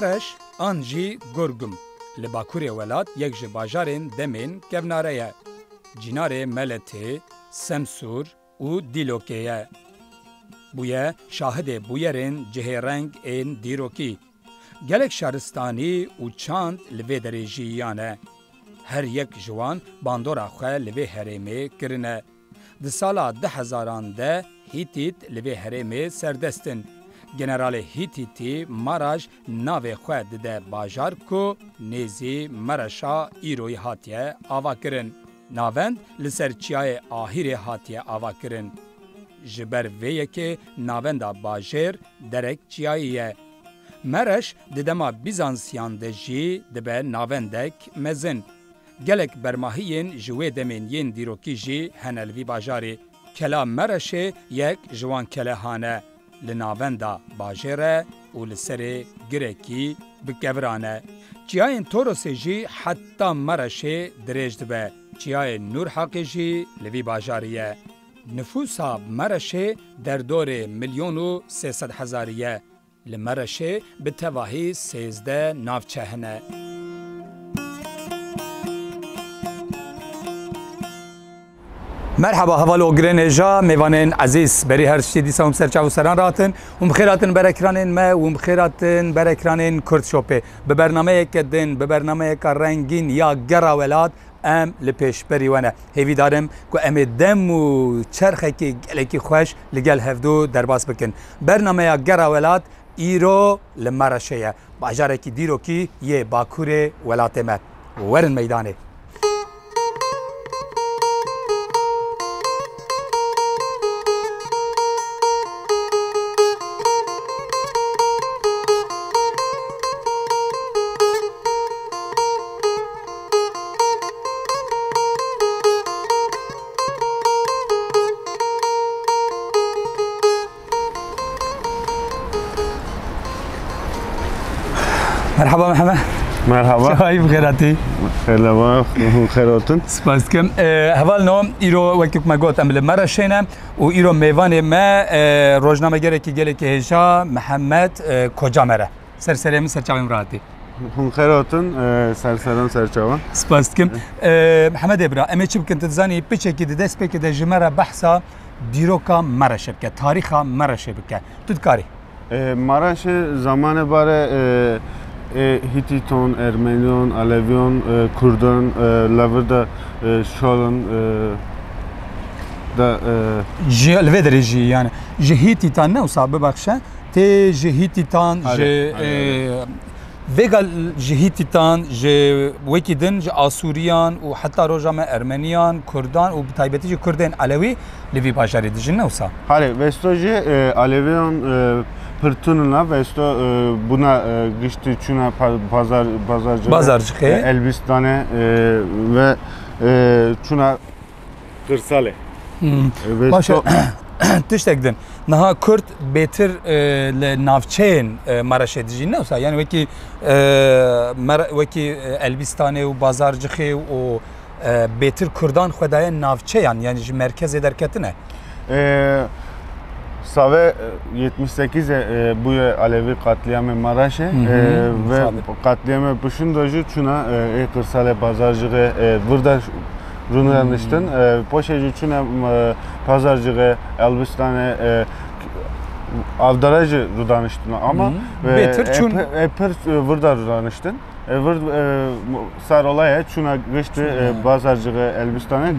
Meraş an jî Gurgum li Bakurê welat yek ji bajarên demên kevnare ye. Cînarê Meletê, Semsûr û Dîlokê ye. Bu ye şahidê bûyerên cihêreng ên dîrokî. Gelek şaristanî û çand li vê derê jiyan e. Her yek ji wan bandora xwe li vê herêmê kirine. Di sala 2000 de Hitit li vê herêmê serdestin. Generalê Hitîtî Maraj navê xwe dide bajar ku nêzî Meraşa îroyî hatiye avakirin. Navend li ser çiyayê Ahîrê hatiye avakirin. Ji ber vê yekê navenda bajêr derek çiyayî ye. Meraş di dema Bizansiyan de jî dibe navendek mezin. Gelek bermahiyên ji wê demên yên dîrokî jî hene li vî bajarê. Kela Meraşê yek ji wan kelehan e. Li navenda bajêr e û li serê girekî bikeviran e. Çiyayên Torosê jî heta Meraşê dirêj dibe. Çiyayê Nûrheqê jî li vî bajarî ye. Nüfusa Meraşê derdorê 1.300.000 ye. Li Meraşê bi tevahî 13 navçe hene. Merhaba havalo Greneja mevanên ezîz berî her tiştî dîsa hûn serçav û seran ratin û mixêratin berekranên me û mixêratin berekranên Kurd Shopê bi bernameyeke din bi bernameyeka rengîn ya gera welat em li pêşberî we ne hêvî darim ku em ê dem û çerxekî gelekî xweş li gel hevdû derbas bikin. Bernameya gera welat îro li Meraşê ye. Bajarekî dîrokî yê Bakurê welatê me. Werin meydanê. Merhaba Mehmet. Merhaba. Şahî bixêratî. Merhaba, xêratın. Spas dikim. Heval no îro wekî me got em li Meraşê ne û îro mêvanê me rojnamegerekî gelekî hêja Mihemed Kocamer e. Serserê min serçavê min rahatî. Hûn xêratın, serseran serçavan. Spas dikim. Mihemed Ebra, em ê çi bikin tu dizanî piçekî di dest pêkê de ji me re behsa dîroka Meraşê bike, tarîxa Meraşê bike. Tu dikarî? Maraşê zamanê bare Hititon, Ermeniyon, Aleviyon, Kurdan, levir de şolun da ji li vê derê jî yani ji Hititan ne wisa bibexşe tê ji Hititan ji vêga ji Hititan ji wekî din ji Asûriyan û heta roja me Ermeniyan, Kurdan û bi taybetî jî Kurdên Elewî li vî bajarê dijin ne wisa? Halê vesto jî Aleviyon pırtınla ve işte buna gişti çuna pazarcı Elbistan'e ve çuna kırsale. Başa tiştekdin. Naha Kürt betir le navçeyên Meraşê dijîn ne wisa? Yani wekî Elbistanê û bazarcixê û betir Kurdan xwedaye navçeyan yani ji merkezê derketine. Save 78 bu Alevi katliamı Maraş'e ve katliamı pışındacı çuna kırsale pazarcığı burada runayanıştın poşeci çuna pazarcığı Elbistan'e avdaracı rudanıştın ama epir burada rudanıştın. Sar olaya çuna geçti pazarcığı Elbistan'a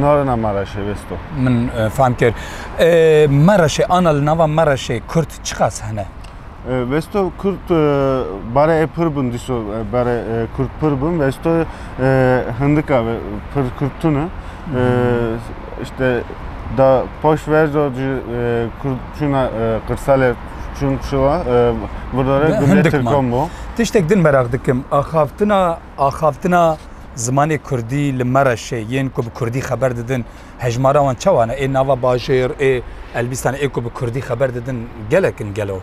norna Maraş'e vesto. Min fahm kir. Meraşê ana li nava Meraşê Kürt çiqas hene? Vesto Kürt bare epir bun diso bare Kürt pir bun vesto hindika ve pir Kürt'ünü işte da poş verzo Kürt çuna kırsale çunçuva burada gümletir kombo. Tiştek din merak dikim. Axaftina zimanê Kurdî li Meraşê yên ku bi Kurdî xeber didin hejmara wan çawan e nava bajêr Elbistanê ê ku bi Kurdî xeber didin gelekin gelo.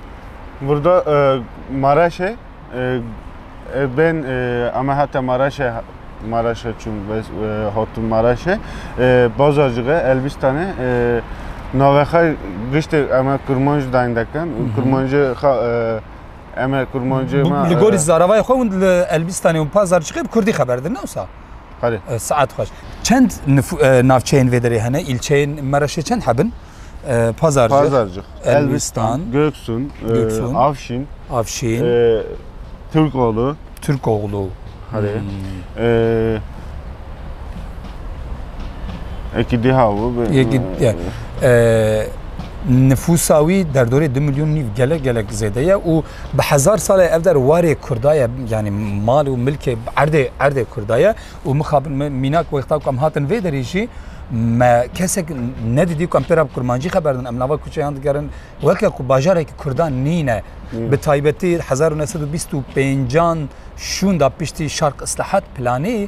Burada Maraşê ben ama hatta Maraşê çun hatun Maraşê bazarcığı Elbistanê navexay giştê ama Kurmanj dayndakan Kurmanjı Eme kurmancı ma. Ligori zaravay xwe Elbistanê û pazar çıkıp Kurdî xeberdin newsa. Hadi. Saat xweş. Çend navçeyên vê derê hene ilçeyên Meraşê çend hebin? Pazarcık. Elbistan, Göksun, Afşin, Afşin, Türkoğlu. Türkoğlu. Hadi. Eki dihavu. Nüfusawi derdorê 2 milyon nîv gelek zêde ye û bi hezar salê ev der warê Kurda ye yani mal û milkê erdê Kurda ye û mixabin mînak wexta ku em hatin vê derê jî me kesek nedidî ku em pêra bi kurmancî xeber din em nava kuçeyan digerin weke ku bajarekî Kurdan nîne bi taybetî 1925 şûnda piştî şark islahat planê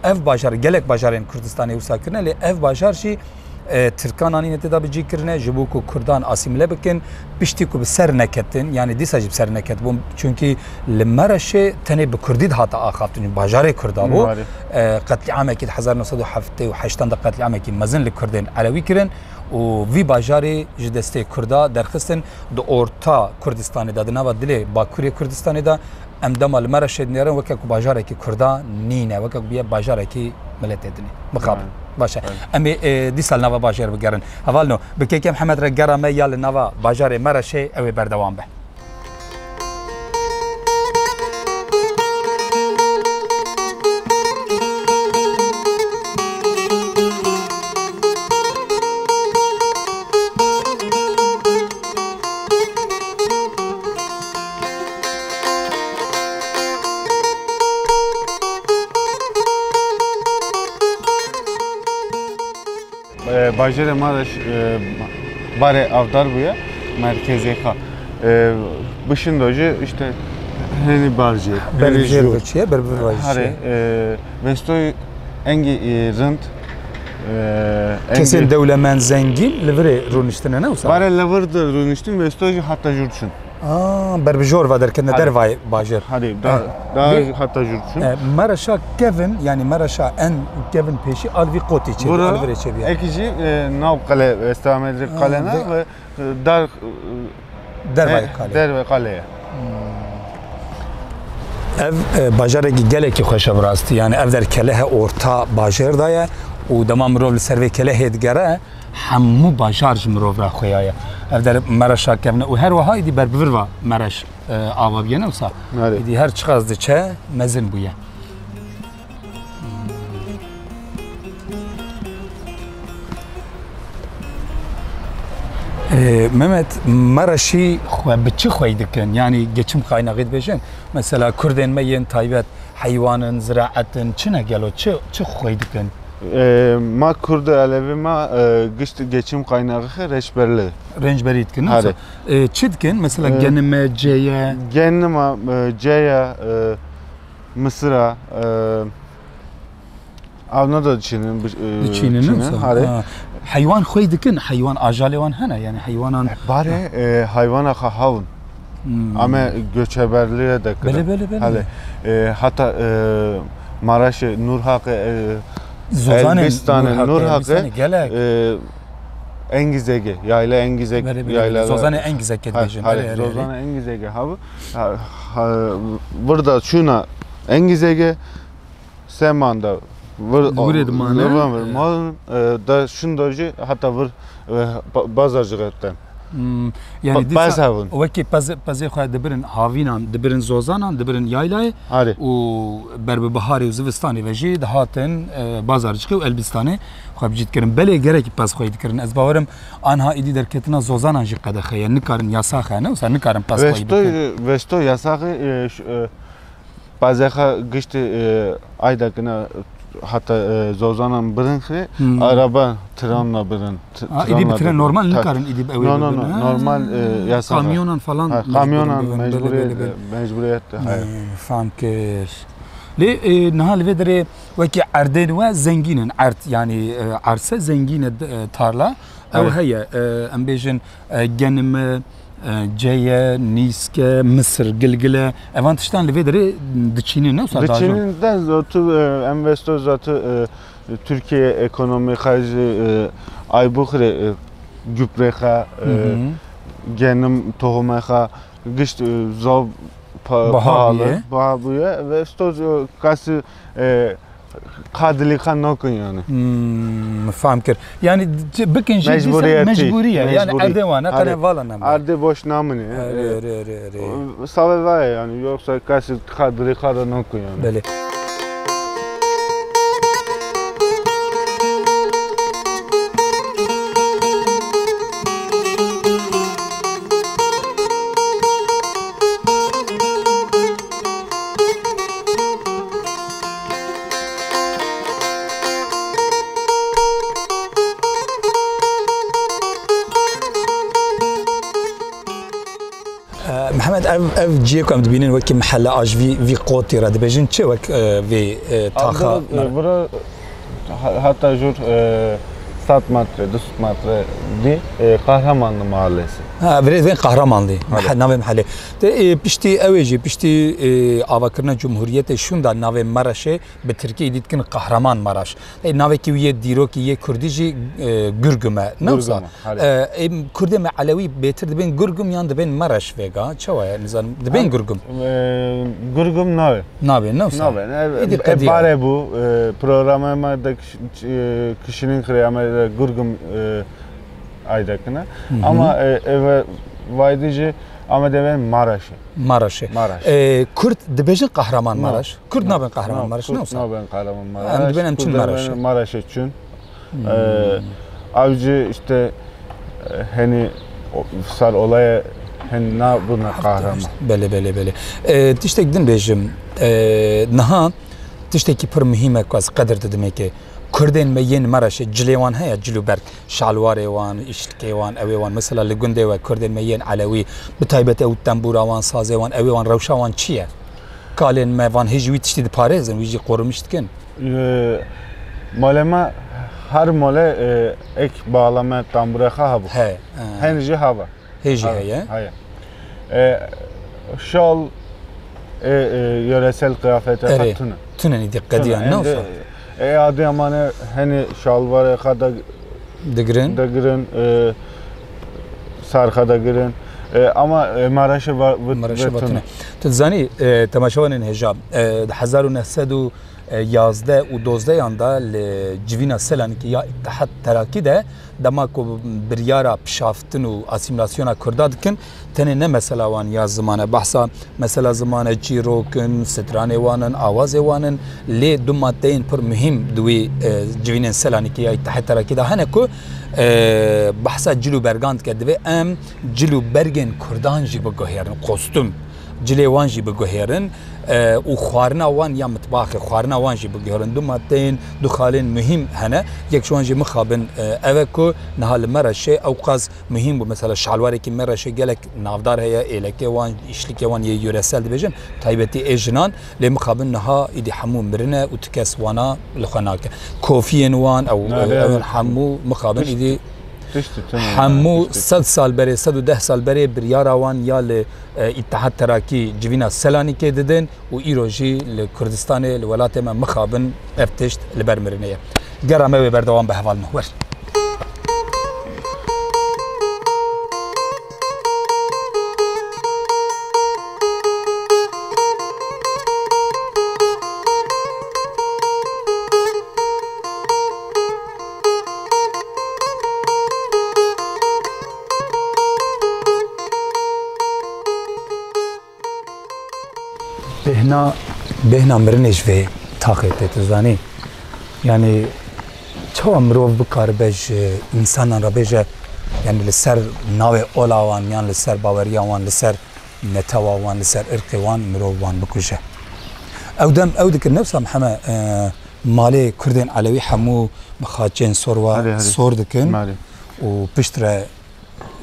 ev bajar gelek bajarên Kurdistanê wisa kirine lê ev bajar jî Türkan anîne têda bicî kirine ji bo ku Kurdan asîmile bikin piştî ku bi ser neketin yani dîsa jî bi ser neketibûn çünkü li Meraşê tenê bi Kurdî hata axaftin bajarê Kurda bû qetlîamekî 1978 de qetlîamekî mezin li Kurdên Elewî kirin û vî bajarê ji destê Kurda derxistin di orta Kurdistanê da di nava dilê Bakurê Kurdistanê da em dema li Meraşê dinêrin weke ku bajarekî Kurda nîne weke ku biye bajarekî miletê dinê mixabin. باشه امی دیسال نوا باجر بگرن اول نو بکیکم محمد را گرامه یا نوا باجر مرشه اوی بردوام به Bajere Maraş bare avdar buya merkezi ha. Bışın doju işte hani barcı. Berber veçiye berber veçiye. Hare vestoy engi rınt kesin devlemen zengin livre runiştine ne olsa. Bare leverdir runiştin vestoy hatta jurtsun. Berbejor va derken dervay bajer. Hadi daha hatta jurtsun. Maraşa Kevin yani Maraşa en Kevin peşi alvi koti çevi alvire çevi. Ekici nav kale istihamedri kalena ve dervay kaleye. Ev bajareki geleki xoşa rastı yani ev der kelehe orta bajer daya û dema mirov li ser vê kelehê digere hemû bajar ji mirov re xweyaye ev der Meraşa kevne û her wiha îdî berbivir va Meraş ava biyene wisa îdî her çiqas diçe mezin bûye. Mehmet Meraşî bi çi xwe dikin yani geçim kaynağı dibêjin mesela Kurdên me yên taybet heywanın ziraetin çine gelo çi xwe dikin ma Kurd Alevi ma gişt geçim kaynağı reşberli. Rençberî dikin nasıl? Çi dikin mesela genime ceye genime ceye Mısır'a avna da Çin'in nasıl? Hayvan xwe dikin hayvan ajalê wan hene yani hayvanan bare hayvana havun ama göçeberliğe de bele hatta Maraş'ı Nurhak'ı Elbistan'ı Nurhak'ı Engizege yayla Engizege yayla Zozan'ı Engizege diyeceğim. Zozan'ı Engizege havu burada şuna Engizege Semanda vur mal da şundacı hatta vur bazarcıktan yani wekî pezê xwe dibirin havînan dibirin zozanan dibirin yaylayê û berbi biharê û zivistanê ve jî dihatin bazarcıkê û Elbistanê xwe bicî dikirin belê gerekî pez xwe dikirin ez bawerim anha îdî derketina zozanan jî qedexeye nikarin yasa xe ne wisa nikarin pez xwe bikin vesto yasaxê pezê xwe giştî aydakine hatta zozanan birinxi araba tranla birin. İdi bir tren normal nikarin idi ev. Normal yasak. Kamyonan falan. Kamyonan mecburiyet. Fam kir. Le nahal vedre veki erdên ve zenginin ert yani arsa zengin tarla ev heye em bêjin genime ceye, Niske, Mısır, Gilgile evan tiştan li vê derê diçînin ne wisa diçînin de zatı investor zatı Türkiye ekonomi xarjı aybuxre gübre xa genim tohume xa Gışt zor pahalı. Bahabuya ve stoz kası kadili nokun yani. Faham kir. Yani bikin mecburiye. Yani erdevana kana valana. Arde boş namını. Savı var yani yoksa kası kadili nokun yani. Bele. محمد اف جيكم دبينين وكي محل اج في قوتي راه دبجن تشي وك في طاخه برا hatta jur 100 metre 200 metre di Kahramanlı mahallesi. Ha veren Kahramanlı. Nave mahalle. Te pişti eveci pişti avakırna Cumhuriyet şunda nave Maraş'e be Türkiye ditkin Kahraman Maraş. Nave ki ye diro ki ye Kurdici Gürgüme. Navsa. Kurdeme Alevi betir de ben Gürgüm yandı ben Maraş vega. Çavaya nizam de ben Gürgüm. Gürgüm nave. Nave navsa. Nave. Bare bu programıma da kişinin kıyamete Gürgüm aydakına. Ama eve vaydici ama deven Maraş'ı. Maraş'ı. Kürt debejin Kahraman Maraş. Kürt naben Kahraman Maraş ne olsa? Naben Kahraman Maraş. Kürt benim için Maraş'ı. Maraş için. Avcı işte hani sar olaya hani ne buna kahraman. Bele. Tişte gidin bejim. Naha tişte ki pır mühim ekvaz kadir dedim ki Kurdin meyen Maraş'ı cilevan haya ciluberk şalware wan işlike wan evi wan mesela ligunde ve Kurdin meyen Alevi bitaybet ev tambura wan saze wan evi wan rewşa wan çiye kalin me wan hicwi tişti parezin wici qorumuştkin malema her mole ek bağlama tambura ha bu he henci hava heci heye şal yöresel kıyafete hatuna tunen dikkatiyan ne olsa Adıyaman'a hani şalvara kadar degrin sarkada girin ama Maraş'ı var Maraş'ı تزانی تماشاوان هجاب 1911 و 12 yanda civina Selanik'i ya İttihat Terakki de damaku biryara pişaftin u asimilasyona Kurda dikin tene ne mesela wan ya zamana bahsa mesela zamana çirokun strane wanan avaz wanan le du maddein pur mühim duvi civina Selanik'i ya İttihat Terakki de haneku bahsa cilu bergand kedve em cilu bergen Kurdan jî biguherin kostüm cilewan jî biguherin û xwarina wan ya mitbaxê xwarina wan jî biguherin du maddeyên du xalên mühim hene yek şwan jî mixabin ev ku niha li Meraşê ew qas mühim bû mesela şalwarekî Meraşê gelek navdar heye êlekê wan îşlikê wan yê yûresel dibêjin taybetî ê jinan lê mixabin niha îdî hemû mirine û ti kes wana li xwe nake kofiyên wan ew hemû mixabin îdî همو 100 سال بره 110 سال بره بریارا وان یا ل اتحاد تراکی جوینا سلانیکی ددن و ایروجی ل کردستان ل ولات ما مخابن افتشت لبرمرنه گرامه و بردوام به حوال نور بهنا مرنش ve takip zani yani çoğu mirov bikar bej insanlar rabeje yani li ser nave olawan yani li ser baweriyan li ser netawawan li ser irqiwan mirovwan bikuje evdem evdik nefsa Muhammed mali Kurdin Alevi hemu mixaçen sorwa sordikin u piştre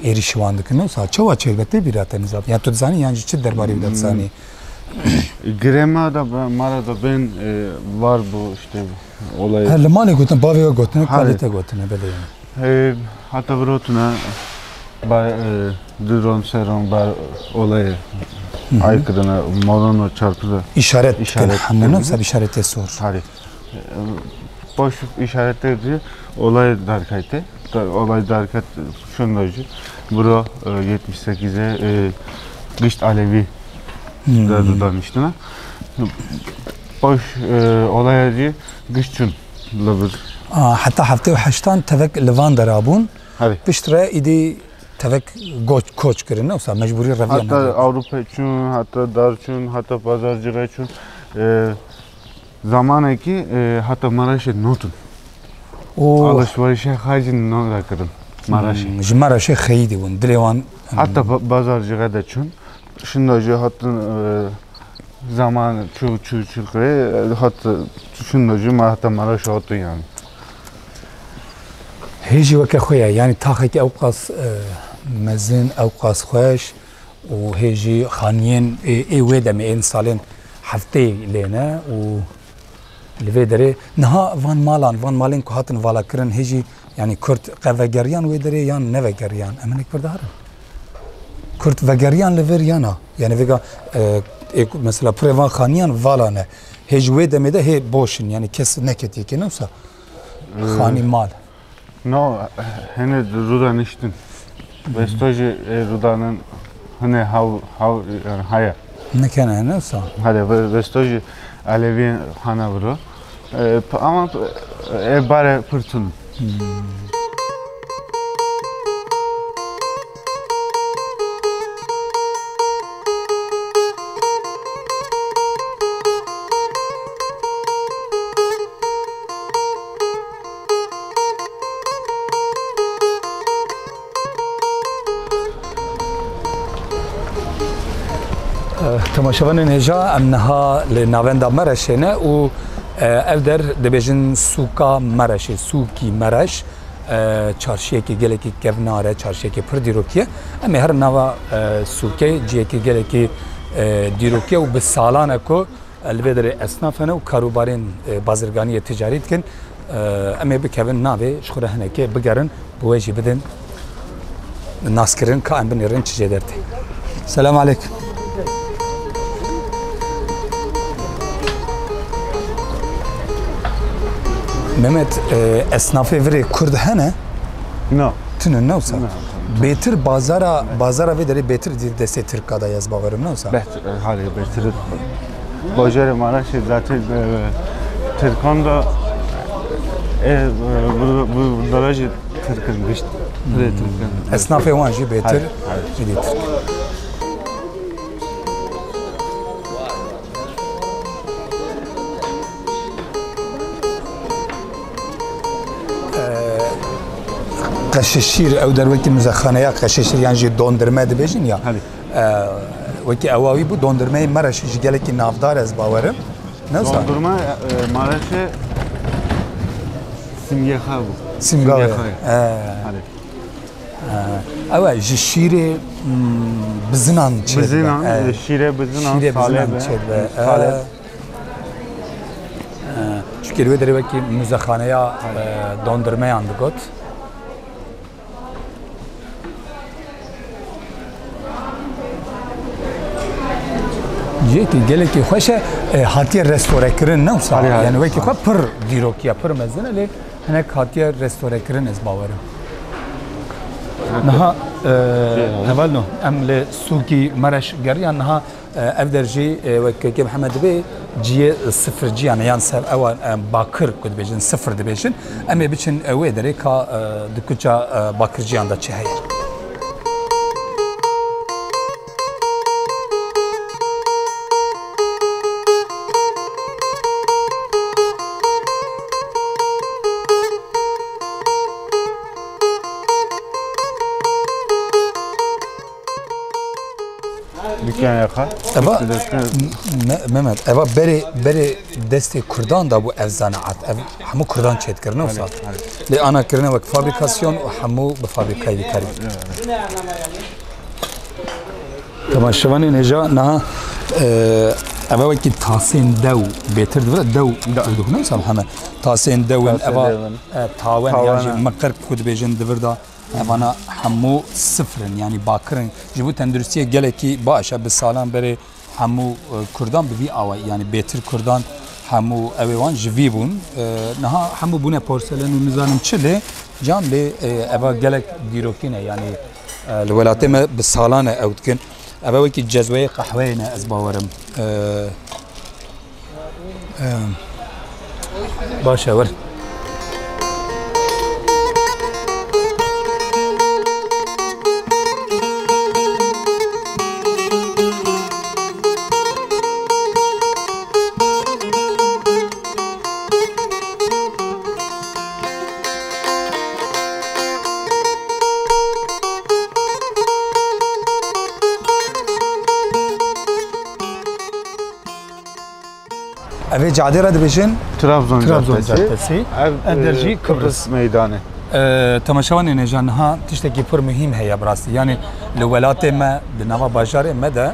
erişwan dikin nefsa çoğu çelbette birate nizam yani tu zani yani çi derbari bidat zani Gremada mara da ben var bu işte olay. Her limane gotun, bavya gotun, kalite gotun böyle yani. Hatta brotuna drone serum bar olayı aykırına monono çarpıda. İşaret. Hamına sab işarete sor. Tarih. Boş işaretleri olay darkayte. Olay darkat şunlarcı. Bro 78'e Gışt Alevi da danıştığına. Baş olayacı gışçun labır. Hatta hafta haştan tevek levan darabun. Hadi. Piştre idi tevek koç kirin ne olsa mecburi reviyan. Hatta Avrupa için, hatta dar için, hatta pazarcılar için zamanı ki hatta Maraş'e notun. Alışverişe hacin not akırın Maraş'e. Maraş'e xeydi bun dilevan. Hatta pazarcılar da için. Şimdi hoca hatta zaman şu hatta şimdi hoca hatta Maraş'e otun yani. هيجي وكا خويا يعني تاخك اوقاس مزن اوقاس خوش وهيجي خانيين اي ويدا مئين سالين حفتي لنا و لفيدري نها فان مالين كو هاتن فالا كرن هيجي يعني كرت قفاجريان ويدري يان نفاجريان امنك بردار كرت فاجريان لفيريانا يعني فيغا مثلا بريفان خانيان فالانا هيجي ويدا ميدا هي بوشن يعني كس نكت يكي نوسا خاني مال No, henüz Rudan içtin. Vestoji Rudan'ın hani yani haya. Ne kana ne olsa? Hadi Vestoji Alevi hana vuru. Ama bare pırtın. تماشاوان نجا امنها لناوندا مرشنه و evder debejin suka maraşe suki maraş çarşıya ki geleki kevnare çarşıya ki pır dirokiye ama her nava suke ciye ki geleki dirokiye u bis salana ko elvedere esnafene u karubarin bazırganiye ticaretken ama bir kevin nave şkura heneke bigerin bu veci bidin naskirin ka em binirin çiçederdi. Selamun aleyküm. Mehmet esnafı veri Kurd hene? No. Tünün ne olsa? Betir bazara ve deri betir dese Türkada yazba varım ne olsa? Bet, hali betir. Bajere Maraş'ı zaten Türkanda bu derece Türk'ün güçlü. Esnafı vancı betir. قششیر او در وقتی مزخانه یا قششیر یعنی جی دندرمه دبیجین یا وقتی اواوی بود دندرمه مرش جگلی کی نافدار از باورم نه دندرمه مرش سیمگه خواب سیمگه اوه جی شیر بزنان چه بزنان شیر بزنان ساله çünkü elbette der وقتی مزخانه یا دندرمه اندگوت جيتي قال لك خوش هاتي ريستوران كرن نوصا يعني ويكي خو بر ديروكيا بر مزن اللي هناك هاتي ريستوران كرن از باورم نها هبالنو ام لسوقي مرش غريان نها افدرجي وكي محمد بي جي صفر جي يعني سر او باكر كنت بيجن صفر دبيجن اما بيچن اوي دري كا دكوچا باكر جي اندا چه هي dükkan yakar. Eva Mehmet, eva beri desti Kurdan da bu ev zanaat, ev hamu Kurdan çetkirne olsa. Li ana kirne vak fabrikasyon ve hamu bu fabrikayı dikari. Tamam şevani neca naha eva vaki tasin dev betir devre dev ne olsa Muhammed tasin devin eva taven yani makar kudbejin devirda evana hamu sıfırın yani bakırın jibu tendürüstiye geleki başa bir salam beri hamu Kurdan bir ava yani betir Kurdan hamu evan jivibun naha hamu bune porselen nizanım çile can le eva gelek dirokine yani الولايات ما بالصالانه او تكن Eva wekî cezweyê qehweyê ne ez bawerim. Baş e wir. Ev cadê re dibêjin Trabzon Caddesi. Caddesi. Enerji Kıbrıs Meydanı. Temaşavanên e janiha tiştekî pir mühîm heye bi rastî. Yani li welatê me di nava bajarê me de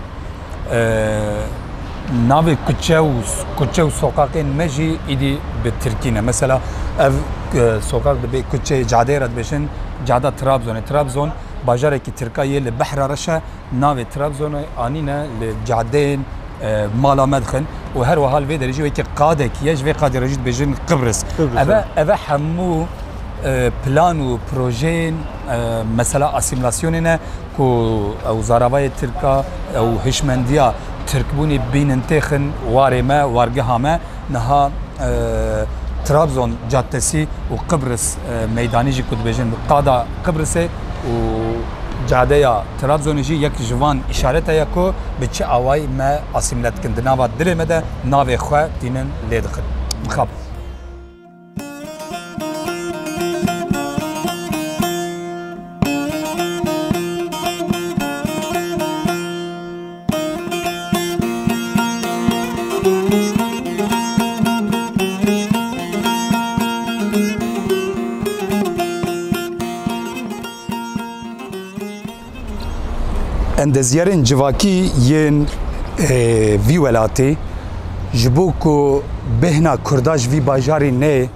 navê kuçe û sokakên me jî îdî bi Tirkî ne. Mesela ev sokak dibe kuçe cadê re dibêjin cada Trabzonê. Trabzon bajarekî Tirkiyê li behra reşe navê Trabzonê anîne li cadeyên mala me dixin û her wehal vê derîjî wekî qadekî ye ji vê qadê re jî dibêjin Qibris. Ev hemû plan û projeyên mesela asîmlasyonê ne ku ew zaravayê Tirka ew hişmendiya Tirkbûnê bînin têxin warê me wargeha me niha Trabzon Caddesî û Qibris meydanî jî ku dibêjin qada Qibrisê û cadeya Trabzonê jî yek ji van îşaret heye ku bi çi awayî me asîmlet dikin di nava dilê me de navê xwe tînin lê dixin. Mixab. Endezyarên civakî yên vî welatê ji bo ku bêhna Kurda ji vî bajarê neyê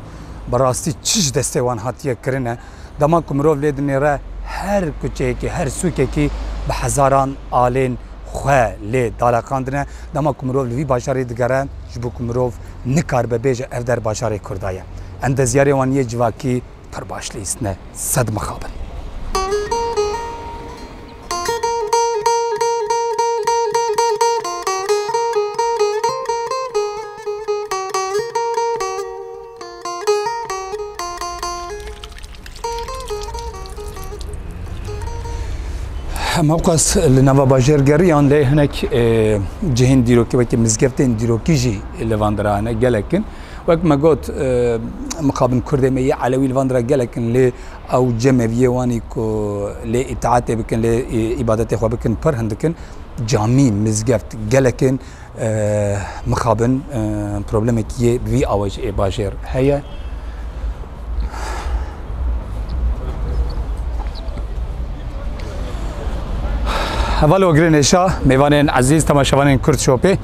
bi rastî çi ji destê wan hatiye kirine dema ku mirov lê dinêre her kuçeyekî her sûkekî bi hezaran alên xwe lê dalaqandine dema ku mirov li vî bajarê digere ji bo ku mirov nikaribe bêje ev der bajarê Kurda ye. Endezyarê wan yê civakî pir baş lîstine sed mixabin. Mewqas li nava bajargeriyan lê hinek cihên dîrokî wekî mizgeftên dîrokî jî li van dira hene gelekin. Wek me got mixabin Kurdê me yê Elewî li van dira gelekin lê ew cemeviyê wanî ku lê îtaatê bikin lê îbadetê xwe bikin pir hin dikin. Camî mizgeft gelekin mixabin problemekî yê vî awe ji ê bajêr heye. Heval ogirên êşa mêvanên ezîz temaşevanên Kurd Shopê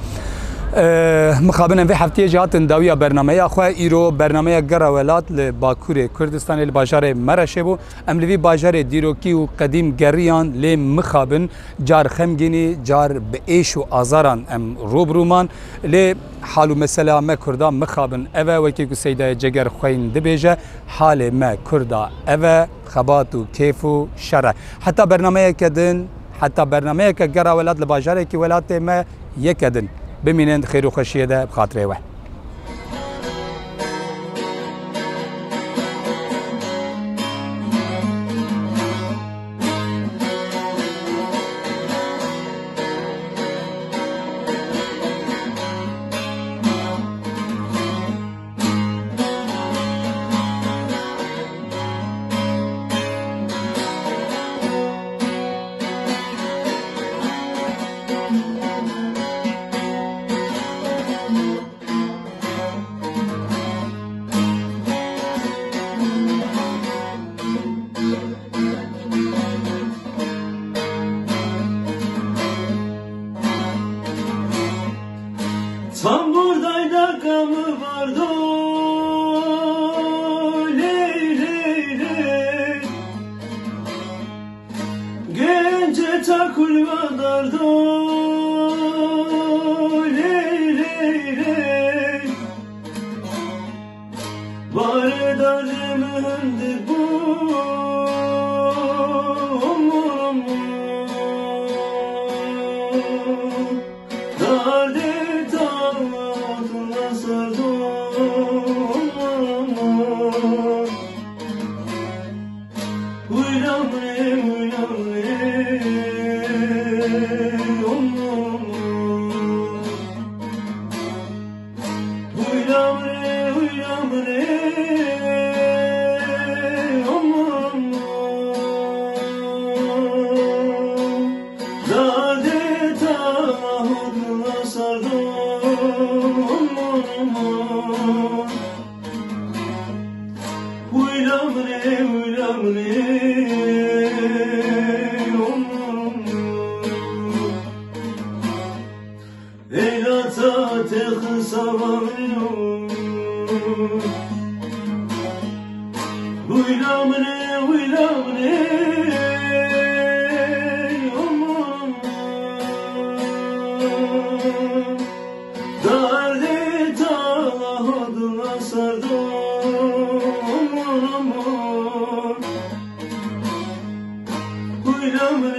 mixabin em vê hefteyê jî hatin dawiya bernameya xwe îro bernameya gera welat li Bakurê Kurdistanê li bajarê Mereşê bû em li vî bajarê dîrokî û qedîm geriyan lê mixabin car xemgînî car bi êş û azaran em robrûman lê hal û mesela me Kurda mixabin ev e wekî ku Seydaya Ceger xweyên dibêje halê me Kurda ev e xebat û kêf û şer e heta bernameyeke din حتی برنامه که گرا ولات لباجاره کی ولات ما یکدن بمینند خیر و خوشیه ده بخاطره و Tam buradaydı kamı vardı ley ley ley Gence takul vadardı ley ley ley Bari darcımındır bu Uylamre uylamre Eylata tek savanıyor Uylamre uylamre Darde tala hoduna sardım Uylamre